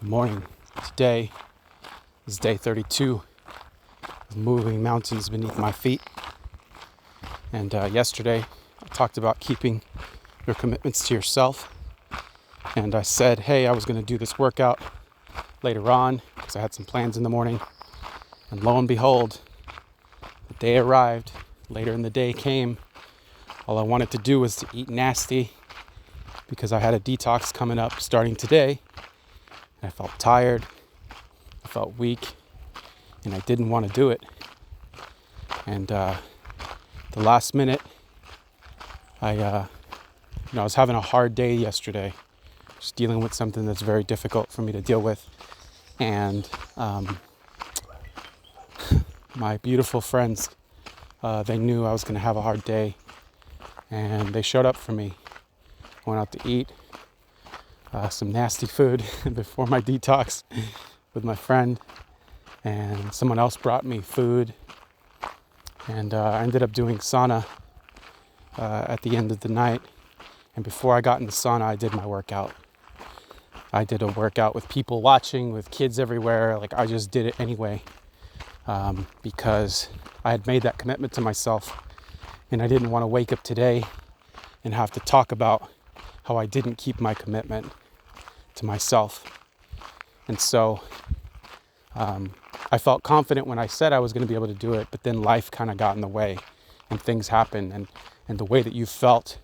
Good morning. Today is day 32 of moving mountains beneath my feet. And yesterday I talked about keeping your commitments to yourself. And I said, hey, I was going to do this workout later on because I had some plans in the morning. And lo and behold, the day arrived. Later in the day came. All I wanted to do was to eat nasty because I had a detox coming up starting today. I felt tired, I felt weak, and I didn't want to do it. And the last minute, I was having a hard day yesterday, just dealing with something that's very difficult for me to deal with. And my beautiful friends, they knew I was going to have a hard day, and they showed up for me. Went out to eat some nasty food before my detox with my friend, and someone else brought me food, and I ended up doing sauna at the end of the night. And before I got in the sauna, I did my workout. I did a workout with people watching, with kids everywhere. Like, I just did it anyway because I had made that commitment to myself, and I didn't want to wake up today and have to talk about how I didn't keep my commitment to myself. And so I felt confident when I said I was going to be able to do it, but then life kind of got in the way and things happened, and the way that you felt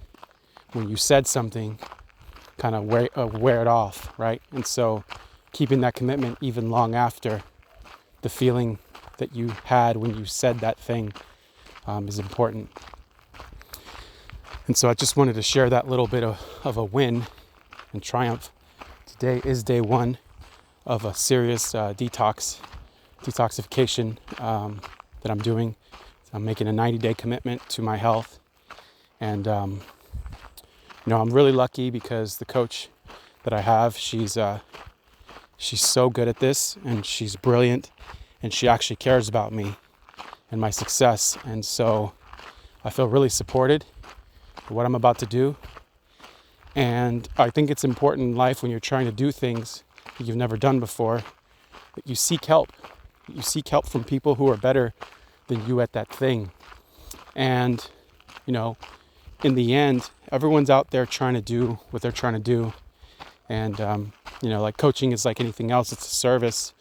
when you said something kind of wear it off, right? And so keeping that commitment even long after the feeling that you had when you said that thing is important. And so I just wanted to share that little bit of a win and triumph. Today is day one of a serious detoxification that I'm doing. I'm making a 90-day commitment to my health. And, I'm really lucky because the coach that I have, she's so good at this, and she's brilliant, and she actually cares about me and my success. And so I feel really supported for what I'm about to do. And I think it's important in life when you're trying to do things that you've never done before, that you seek help. You seek help from people who are better than you at that thing. And, in the end, everyone's out there trying to do what they're trying to do. And, like coaching is like anything else. It's a service.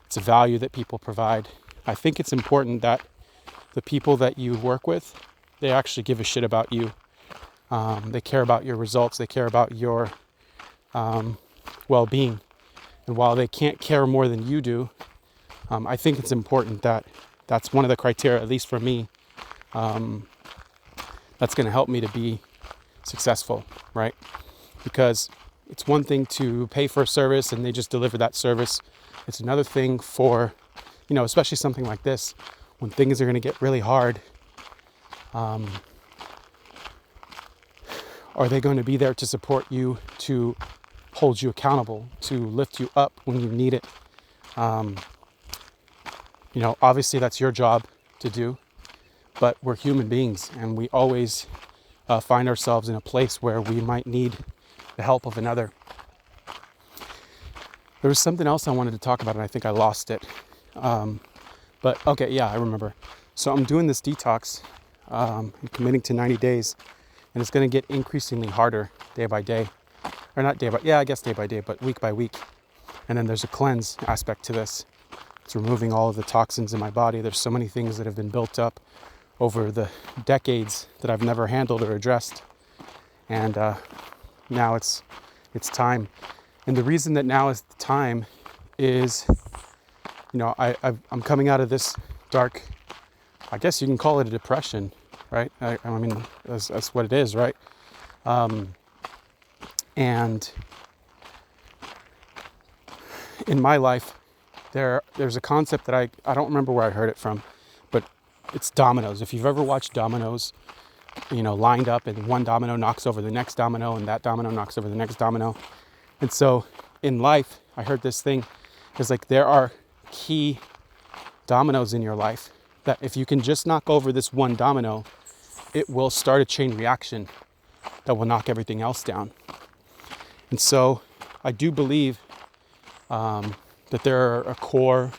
It's a value that people provide. I think it's important that the people that you work with, they actually give a shit about you. They care about your results. They care about your well-being. And while they can't care more than you do, I think it's important that that's one of the criteria, at least for me, that's going to help me to be successful, right? Because it's one thing to pay for a service and they just deliver that service. It's another thing for, especially something like this, when things are going to get really hard. Are they going to be there to support you, to hold you accountable, to lift you up when you need it? Obviously that's your job to do, but we're human beings, and we always find ourselves in a place where we might need the help of another. There was something else I wanted to talk about, and I think I lost it. But okay, yeah, I remember. So I'm doing this detox, I'm committing to 90 days. And it's going to get increasingly harder day by day. Or not day by day, but week by week. And then there's a cleanse aspect to this. It's removing all of the toxins in my body. There's so many things that have been built up over the decades that I've never handled or addressed. And now it's time. And the reason that now is the time is, I'm coming out of this dark, I guess you can call it a depression. Right? I mean, that's what it is, right? And in my life, there's a concept that I don't remember where I heard it from, but it's dominoes. If you've ever watched dominoes, lined up, and one domino knocks over the next domino, and that domino knocks over the next domino. And so in life, I heard this thing, is like there are key dominoes in your life that if you can just knock over this one domino, it will start a chain reaction that will knock everything else down. And so I do believe that there are a core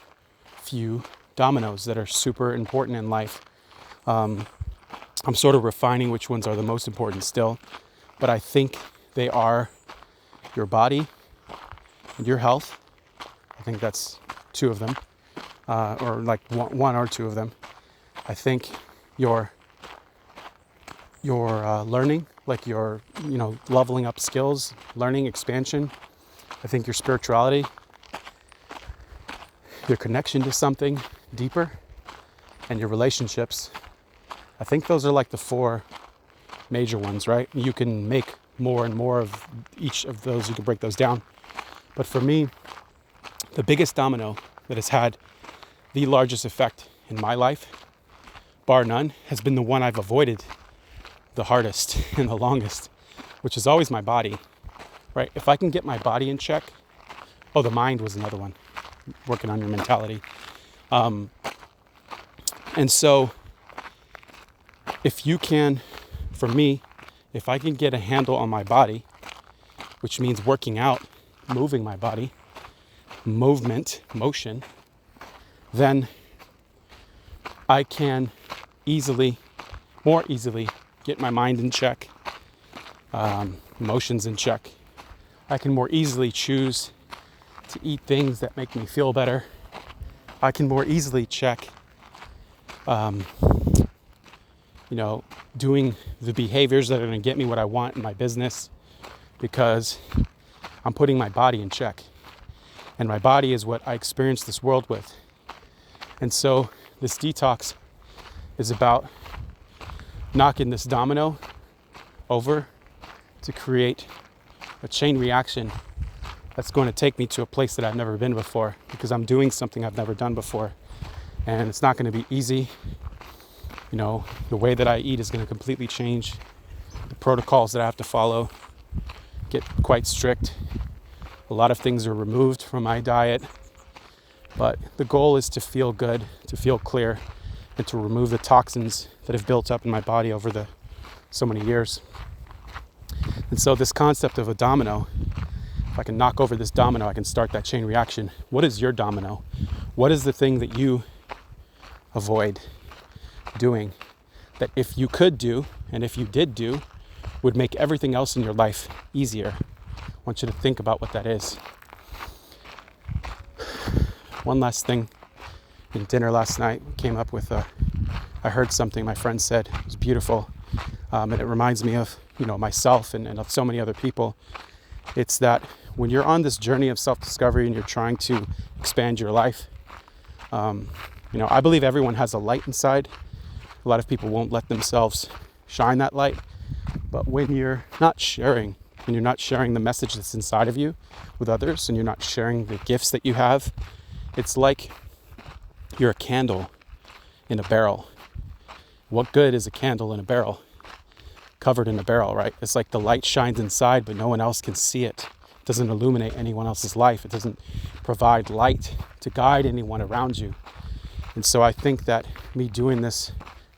few dominoes that are super important in life. I'm sort of refining which ones are the most important still, but I think they are your body and your health. I think that's two of them, or like one or two of them. I think your learning, like your leveling up skills, learning, expansion. I think your spirituality, your connection to something deeper, and your relationships. I think those are like the four major ones, right? You can make more and more of each of those. You can break those down. But for me, the biggest domino that has had the largest effect in my life, bar none, has been the one I've avoided the hardest and the longest, which is always my body, right? If I can get my body in check, the mind was another one, working on your mentality. And so if you can, for me, if I can get a handle on my body, which means working out, moving my body, motion, then I can more easily get my mind in check, emotions in check. I can more easily choose to eat things that make me feel better. I can more easily check, doing the behaviors that are going to get me what I want in my business, because I'm putting my body in check. And my body is what I experience this world with. And so this detox is about knocking this domino over to create a chain reaction that's going to take me to a place that I've never been before, because I'm doing something I've never done before. And it's not going to be easy. The way that I eat is going to completely change. The protocols that I have to follow get quite strict. A lot of things are removed from my diet, but the goal is to feel good, to feel clear, and to remove the toxins that have built up in my body over so many years. And so this concept of a domino, if I can knock over this domino, I can start that chain reaction. What is your domino? What is the thing that you avoid doing, that if you could do, and if you did do, would make everything else in your life easier? I want you to think about what that is. One last thing. In dinner last night, came up with I heard something my friend said. It was beautiful. And it reminds me of, myself and of so many other people. It's that when you're on this journey of self-discovery and you're trying to expand your life, I believe everyone has a light inside. A lot of people won't let themselves shine that light. But when you're not sharing the message that's inside of you with others, and you're not sharing the gifts that you have, it's like you're a candle in a barrel. What good is a candle in a barrel? Covered in a barrel, right? It's like the light shines inside, but no one else can see it. It doesn't illuminate anyone else's life. It doesn't provide light to guide anyone around you. And so I think that me doing this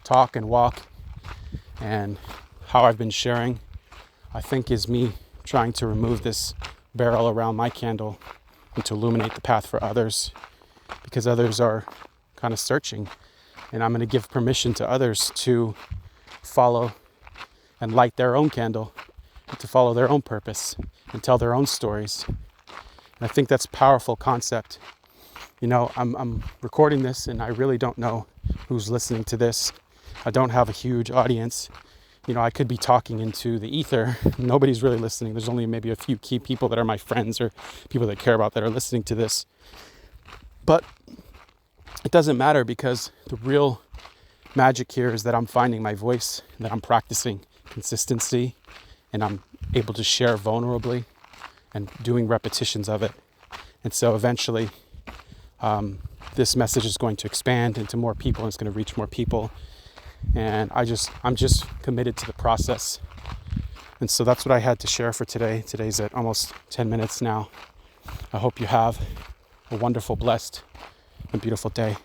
talk and walk and how I've been sharing, I think is me trying to remove this barrel around my candle and to illuminate the path for others, because others are kind of searching, and I'm going to give permission to others to follow and light their own candle, and to follow their own purpose and tell their own stories. And I think that's a powerful concept. I'm recording this and I really don't know who's listening to this. I don't have a huge audience. I could be talking into the ether. Nobody's really listening. There's only maybe a few key people that are my friends or people that care about that are listening to this. But it doesn't matter, because the real magic here is that I'm finding my voice, that I'm practicing consistency, and I'm able to share vulnerably and doing repetitions of it. And so eventually this message is going to expand into more people, and it's going to reach more people. And I'm just committed to the process. And so that's what I had to share for today. Today's at almost 10 minutes now. I hope you have a wonderful, blessed, and beautiful day.